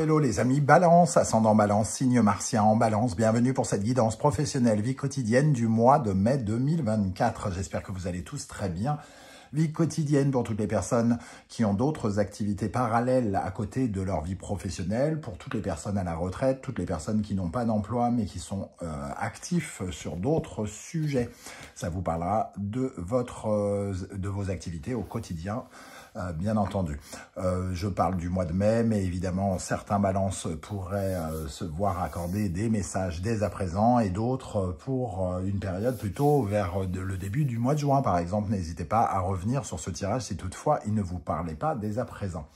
hello les amis Balance, ascendant Balance, signe martien en Balance. Bienvenue pour cette guidance professionnelle vie quotidienne du mois de mai 2024. J'espère que vous allez tous très bien. Vie quotidienne pour toutes les personnes qui ont d'autres activités parallèles à côté de leur vie professionnelle, pour toutes les personnes à la retraite, toutes les personnes qui n'ont pas d'emploi mais qui sont actifs sur d'autres sujets. Ça vous parlera de vos activités au quotidien. Bien entendu. Je parle du mois de mai, mais évidemment, certains balances pourraient se voir accorder des messages dès à présent et d'autres pour une période plutôt vers le début du mois de juin, par exemple. N'hésitez pas à revenir sur ce tirage si toutefois il ne vous parlait pas dès à présent.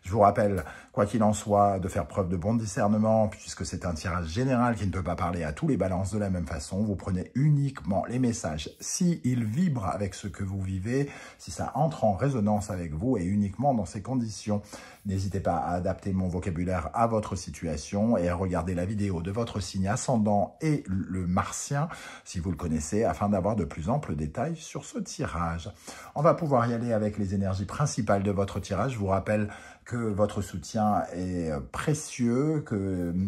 Je vous rappelle, quoi qu'il en soit, de faire preuve de bon discernement, puisque c'est un tirage général qui ne peut pas parler à tous les balances de la même façon. Vous prenez uniquement les messages s'ils vibrent avec ce que vous vivez, si ça entre en résonance avec vous et uniquement dans ces conditions. N'hésitez pas à adapter mon vocabulaire à votre situation et à regarder la vidéo de votre signe ascendant et le martien, si vous le connaissez, afin d'avoir de plus amples détails sur ce tirage. On va pouvoir y aller avec les énergies principales de votre tirage. Je vous rappelle que votre soutien est précieux,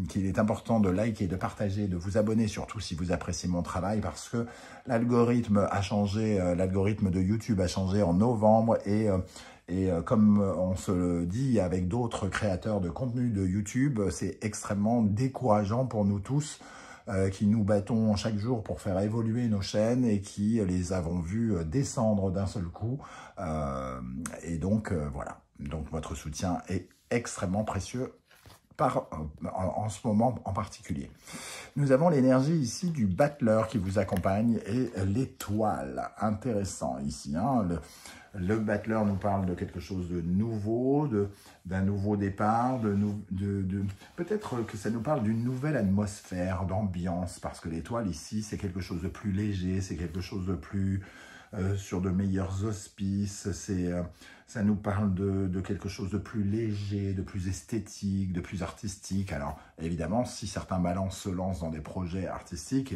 qu'il est important de liker, de partager, de vous abonner, surtout si vous appréciez mon travail, parce que l'algorithme a changé, l'algorithme de YouTube a changé en novembre et comme on se le dit avec d'autres créateurs de contenu de YouTube, c'est extrêmement décourageant pour nous tous qui nous battons chaque jour pour faire évoluer nos chaînes et qui les avons vus descendre d'un seul coup. Et donc, voilà. Donc, votre soutien est extrêmement précieux en ce moment en particulier. Nous avons l'énergie ici du battleur qui vous accompagne et l'étoile. Intéressant ici, hein, le battleur nous parle de quelque chose de nouveau, d'un nouveau départ, peut-être que ça nous parle d'une nouvelle atmosphère, d'ambiance, parce que l'étoile ici, c'est quelque chose de plus léger, c'est quelque chose de plus sur de meilleurs auspices, ça nous parle de quelque chose de plus léger, de plus esthétique, de plus artistique. Alors évidemment, si certains balances se lancent dans des projets artistiques,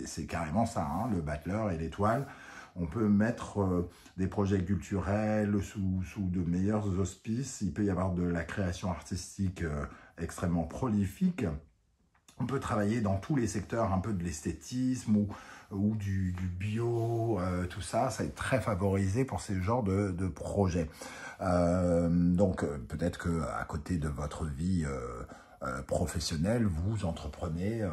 c'est carrément ça, hein, le battleur et l'étoile. On peut mettre des projets culturels sous de meilleurs auspices. Il peut y avoir de la création artistique extrêmement prolifique. On peut travailler dans tous les secteurs, un peu de l'esthétisme ou du bio, tout ça, ça est très favorisé pour ces genres de projets. Donc peut-être qu'à côté de votre vie professionnelle, vous entreprenez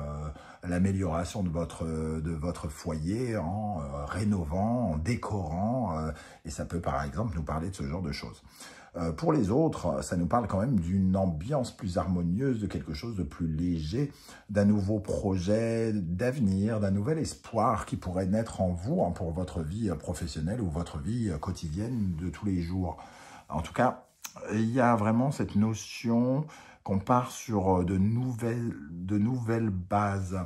l'amélioration de votre foyer en rénovant, en décorant, et ça peut par exemple nous parler de ce genre de choses. Pour les autres, ça nous parle quand même d'une ambiance plus harmonieuse, de quelque chose de plus léger, d'un nouveau projet d'avenir, d'un nouvel espoir qui pourrait naître en vous, hein, pour votre vie professionnelle ou votre vie quotidienne de tous les jours. En tout cas, il y a vraiment cette notion qu'on part sur de nouvelles bases.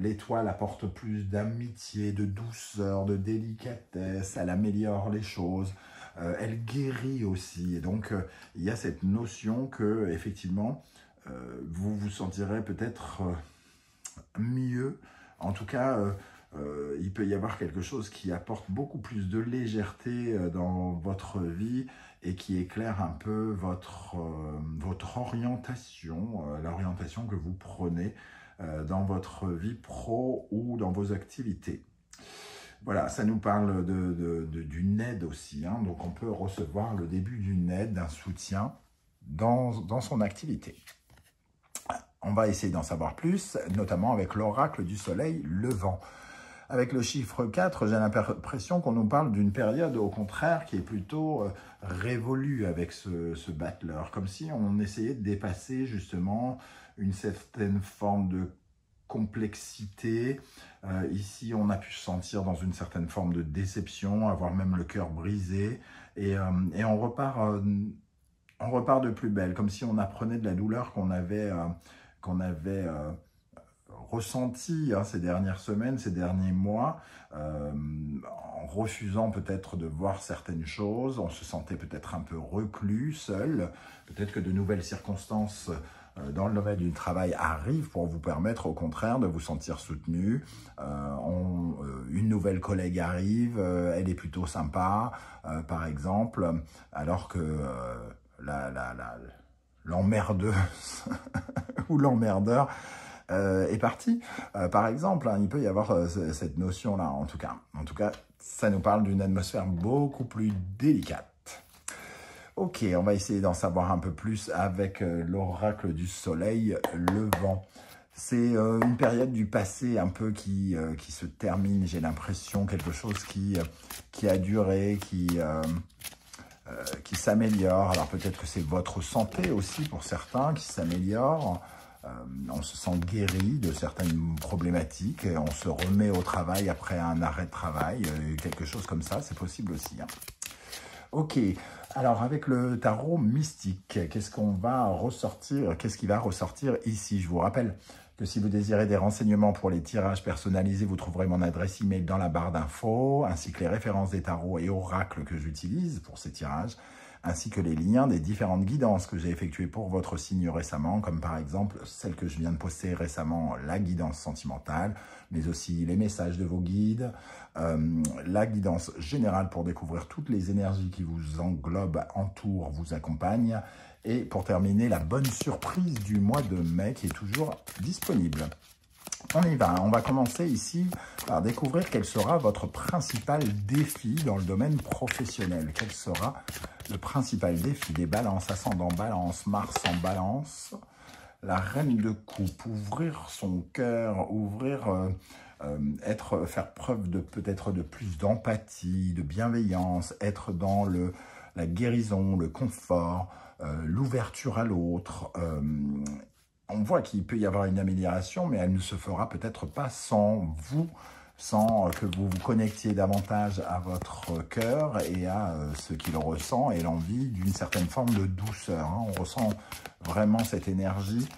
L'étoile apporte plus d'amitié, de douceur, de délicatesse, elle améliore les choses. Elle guérit aussi, et donc il y a cette notion que effectivement vous vous sentirez peut-être mieux. En tout cas, il peut y avoir quelque chose qui apporte beaucoup plus de légèreté dans votre vie et qui éclaire un peu votre orientation, l'orientation que vous prenez dans votre vie pro ou dans vos activités. Voilà, ça nous parle d'une aide aussi, hein, donc on peut recevoir le début d'une aide, d'un soutien dans son activité. On va essayer d'en savoir plus, notamment avec l'oracle du soleil levant. Avec le chiffre 4, j'ai l'impression qu'on nous parle d'une période, au contraire, qui est plutôt révolue avec ce battleur, comme si on essayait de dépasser justement une certaine forme de complexité. Ici, on a pu se sentir dans une certaine forme de déception, avoir même le cœur brisé, et on repart de plus belle, comme si on apprenait de la douleur qu'on avait ressenti, hein, ces dernières semaines, ces derniers mois, en refusant peut-être de voir certaines choses. On se sentait peut-être un peu reclus, seul. Peut-être que de nouvelles circonstances dans le domaine du travail arrivent pour vous permettre au contraire de vous sentir soutenu. Une nouvelle collègue arrive, elle est plutôt sympa, par exemple, alors que l'emmerdeuse ou l'emmerdeur est parti. Par exemple, hein, il peut y avoir cette notion-là, en tout cas. En tout cas, ça nous parle d'une atmosphère beaucoup plus délicate. Ok, on va essayer d'en savoir un peu plus avec l'oracle du soleil levant. C'est une période du passé un peu qui se termine, j'ai l'impression, quelque chose qui a duré, qui s'améliore. Alors peut-être que c'est votre santé aussi pour certains qui s'améliore. On se sent guéri de certaines problématiques, on se remet au travail après un arrêt de travail, quelque chose comme ça, c'est possible aussi. Hein. Ok, alors avec le tarot mystique, qu'est-ce qu'on va ressortir? Qu'est-ce qui va ressortir ici? Je vous rappelle que si vous désirez des renseignements pour les tirages personnalisés, vous trouverez mon adresse email dans la barre d'infos, ainsi que les références des tarots et oracles que j'utilise pour ces tirages, ainsi que les liens des différentes guidances que j'ai effectuées pour votre signe récemment, comme par exemple celle que je viens de poster récemment, la guidance sentimentale, mais aussi les messages de vos guides, la guidance générale pour découvrir toutes les énergies qui vous englobent, entourent, vous accompagnent, et pour terminer, la bonne surprise du mois de mai qui est toujours disponible. On y va, on va commencer ici par découvrir quel sera votre principal défi dans le domaine professionnel. Quel sera le principal défi des balances, ascendant balance, Mars en balance, la reine de coupe, ouvrir son cœur, faire preuve de peut-être de plus d'empathie, de bienveillance, être dans la guérison, le confort, l'ouverture à l'autre. On voit qu'il peut y avoir une amélioration, mais elle ne se fera peut-être pas sans vous, sans que vous vous connectiez davantage à votre cœur et à ce qu'il ressent et l'envie d'une certaine forme de douceur. Hein. On ressent vraiment cette énergie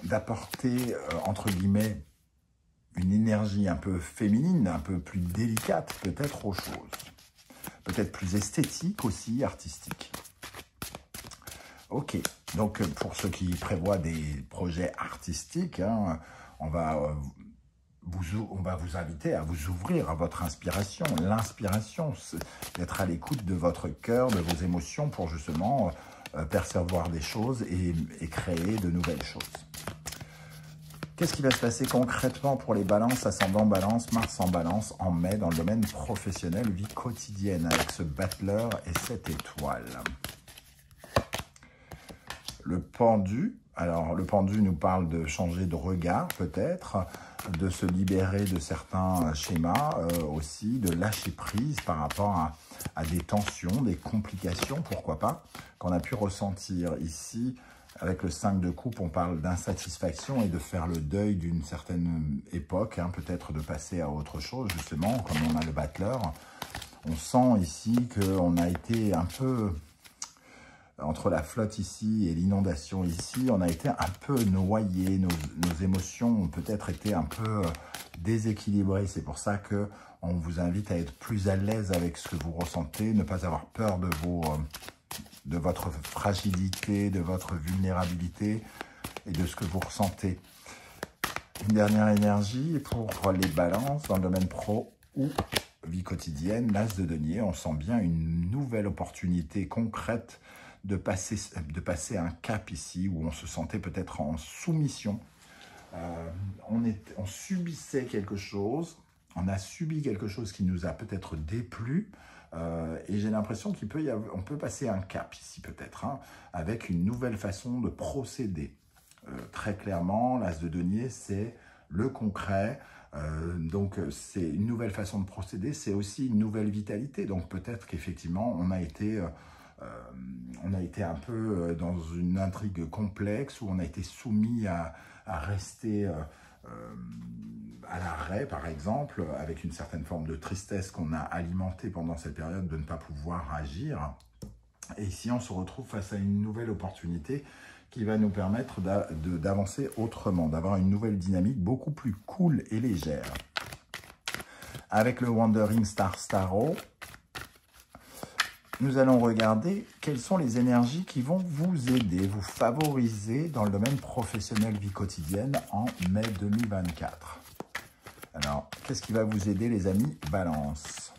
d'apporter, entre guillemets, une énergie un peu féminine, un peu plus délicate peut-être aux choses. Peut-être plus esthétique aussi, artistique. Ok, donc pour ceux qui prévoient des projets artistiques, hein, on va vous inviter à vous ouvrir à votre inspiration. L'inspiration, c'est d'être à l'écoute de votre cœur, de vos émotions pour justement percevoir des choses et créer de nouvelles choses. Qu'est-ce qui va se passer concrètement pour les balances, ascendant balance, Mars en balance en mai dans le domaine professionnel, vie quotidienne avec ce battleur et cette étoile? Le pendu, alors le pendu nous parle de changer de regard peut-être, de se libérer de certains schémas aussi, de lâcher prise par rapport à des tensions, des complications, pourquoi pas, qu'on a pu ressentir ici. Avec le 5 de coupe, on parle d'insatisfaction et de faire le deuil d'une certaine époque, hein, peut-être de passer à autre chose justement, comme on a le battleur. On sent ici qu'on a été un peu... Entre la flotte ici et l'inondation ici, on a été un peu noyé, nos émotions ont peut-être été un peu déséquilibrées. C'est pour ça qu'on vous invite à être plus à l'aise avec ce que vous ressentez, ne pas avoir peur de votre fragilité, de votre vulnérabilité et de ce que vous ressentez. Une dernière énergie pour les balances dans le domaine pro ou vie quotidienne, l'as de denier. On sent bien une nouvelle opportunité concrète de passer un cap ici où on se sentait peut-être en soumission. On subissait quelque chose, on a subi quelque chose qui nous a peut-être déplu et j'ai l'impression qu'on peut passer un cap ici peut-être, hein, avec une nouvelle façon de procéder. Très clairement, l'as de denier, c'est le concret. Donc c'est une nouvelle façon de procéder, c'est aussi une nouvelle vitalité. Donc peut-être qu'effectivement on a été un peu dans une intrigue complexe où on a été soumis à rester à l'arrêt, par exemple, avec une certaine forme de tristesse qu'on a alimentée pendant cette période de ne pas pouvoir agir. Et ici, on se retrouve face à une nouvelle opportunité qui va nous permettre d'avancer autrement, d'avoir une nouvelle dynamique beaucoup plus cool et légère. Avec le Wandering Star Tarot, nous allons regarder quelles sont les énergies qui vont vous aider, vous favoriser dans le domaine professionnel vie quotidienne en mai 2024. Alors, qu'est-ce qui va vous aider les amis? Balance.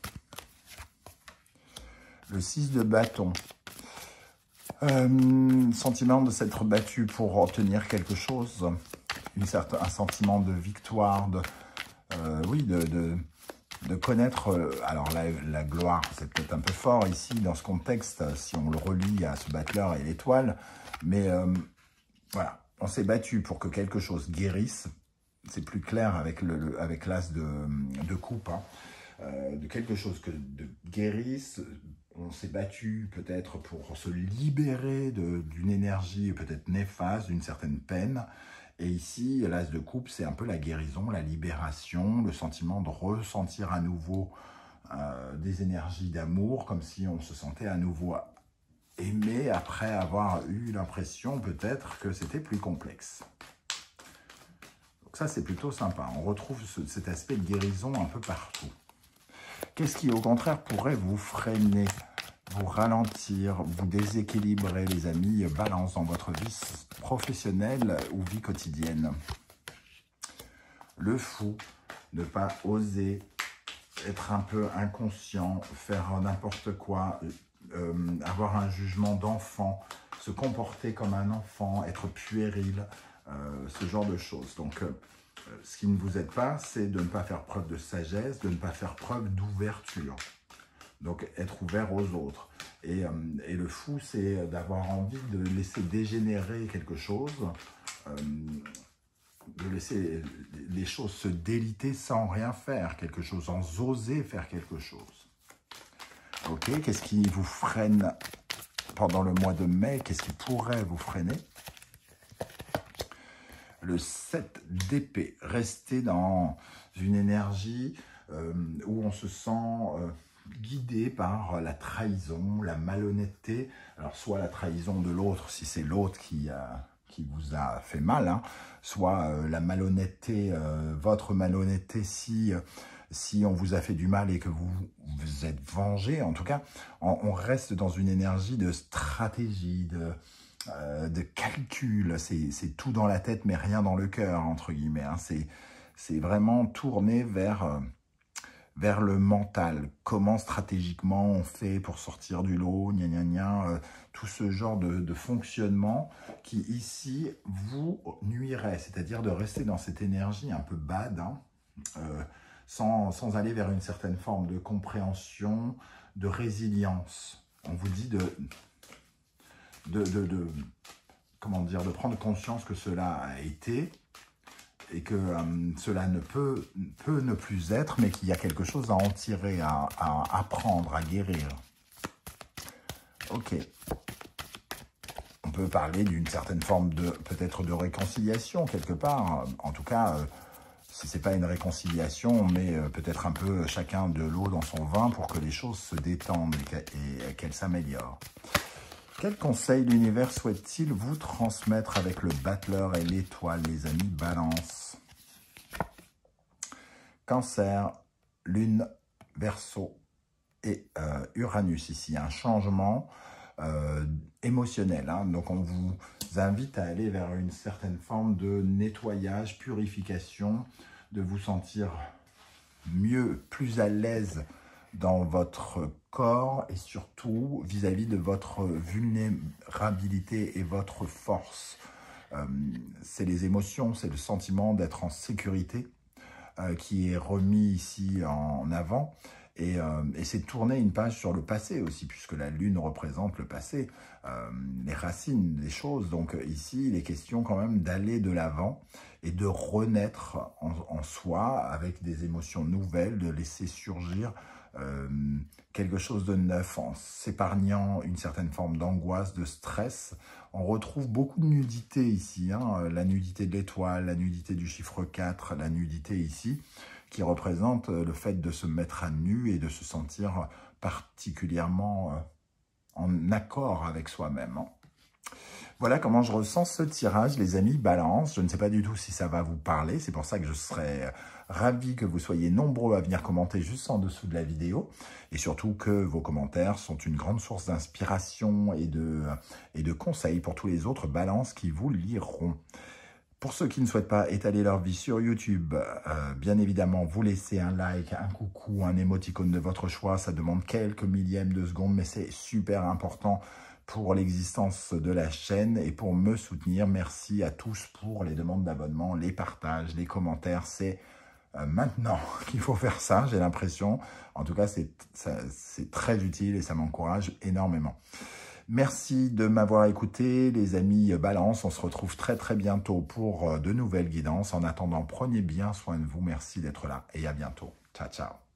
Le 6 de bâton. Sentiment de s'être battu pour obtenir quelque chose, un sentiment de victoire, oui, de connaître, alors la gloire, c'est peut-être un peu fort ici dans ce contexte, si on le relie à ce battleur et l'étoile, mais voilà, on s'est battu pour que quelque chose guérisse, c'est plus clair avec l'as de coupe, hein, de quelque chose de guérisse. On s'est battu peut-être pour se libérer d'une énergie peut-être néfaste, d'une certaine peine. Et ici, l'as de coupe, c'est un peu la guérison, la libération, le sentiment de ressentir à nouveau des énergies d'amour, comme si on se sentait à nouveau aimé après avoir eu l'impression peut-être que c'était plus complexe. Donc ça, c'est plutôt sympa. On retrouve cet aspect de guérison un peu partout. Qu'est-ce qui, au contraire, pourrait vous freiner, vous ralentir, vous déséquilibrer, les amis, balance dans votre vie professionnelle ou vie quotidienne? Le fou, ne pas oser, être un peu inconscient, faire n'importe quoi, avoir un jugement d'enfant, se comporter comme un enfant, être puéril, ce genre de choses. Donc, ce qui ne vous aide pas, c'est de ne pas faire preuve de sagesse, de ne pas faire preuve d'ouverture. Donc, être ouvert aux autres. Et le fou, c'est d'avoir envie de laisser dégénérer quelque chose, de laisser les choses se déliter sans rien faire, quelque chose, sans oser faire quelque chose. Ok, qu'est-ce qui vous freine pendant le mois de mai? Qu'est-ce qui pourrait vous freiner? Le 7 d'épée, rester dans une énergie où on se sent guidé par la trahison, la malhonnêteté. Alors, soit la trahison de l'autre, si c'est l'autre qui vous a fait mal, hein, soit la malhonnêteté, votre malhonnêteté si on vous a fait du mal et que vous êtes vengé. En tout cas, on reste dans une énergie de stratégie, de calcul. C'est tout dans la tête, mais rien dans le cœur, entre guillemets. Hein. C'est vraiment tourné vers le mental. Comment stratégiquement on fait pour sortir du lot, gna gna gna, tout ce genre de fonctionnement qui ici vous nuirait. C'est-à-dire de rester dans cette énergie un peu bad, hein, sans aller vers une certaine forme de compréhension, de résilience. On vous dit comment dire, de prendre conscience que cela a été et que cela ne peut ne plus être, mais qu'il y a quelque chose à en tirer, à apprendre, à guérir. Ok. On peut parler d'une certaine forme peut-être de réconciliation quelque part. En tout cas, si ce n'est pas une réconciliation, mais peut-être un peu chacun de l'eau dans son vin pour que les choses se détendent et qu'elles s'améliorent. Quel conseil l'univers souhaite-t-il vous transmettre avec le battleur et l'étoile, les amis Balance? Cancer, Lune, Verseau et Uranus ici. Un changement émotionnel. Hein. Donc, on vous invite à aller vers une certaine forme de nettoyage, purification, de vous sentir mieux, plus à l'aise dans votre corps et surtout vis-à-vis de votre vulnérabilité et votre force. C'est les émotions, c'est le sentiment d'être en sécurité qui est remis ici en avant. Et c'est tourner une page sur le passé aussi, puisque la Lune représente le passé, les racines des choses. Donc ici, il est question quand même d'aller de l'avant et de renaître en soi avec des émotions nouvelles, de laisser surgir quelque chose de neuf en s'épargnant une certaine forme d'angoisse, de stress. On retrouve beaucoup de nudité ici, hein, la nudité de l'étoile, la nudité du chiffre 4, la nudité ici, qui représente le fait de se mettre à nu et de se sentir particulièrement en accord avec soi-même. Hein. Voilà comment je ressens ce tirage, les amis Balance. Je ne sais pas du tout si ça va vous parler. C'est pour ça que je serais ravi que vous soyez nombreux à venir commenter juste en dessous de la vidéo. Et surtout que vos commentaires sont une grande source d'inspiration et de conseils pour tous les autres Balances qui vous liront. Pour ceux qui ne souhaitent pas étaler leur vie sur YouTube, bien évidemment, vous laissez un like, un coucou, un émoticône de votre choix. Ça demande quelques millièmes de secondes, mais c'est super important pour l'existence de la chaîne et pour me soutenir. Merci à tous pour les demandes d'abonnement, les partages, les commentaires. C'est maintenant qu'il faut faire ça, j'ai l'impression. En tout cas, c'est très utile et ça m'encourage énormément. Merci de m'avoir écouté, les amis Balance. On se retrouve très très bientôt pour de nouvelles guidances. En attendant, prenez bien soin de vous. Merci d'être là et à bientôt. Ciao, ciao.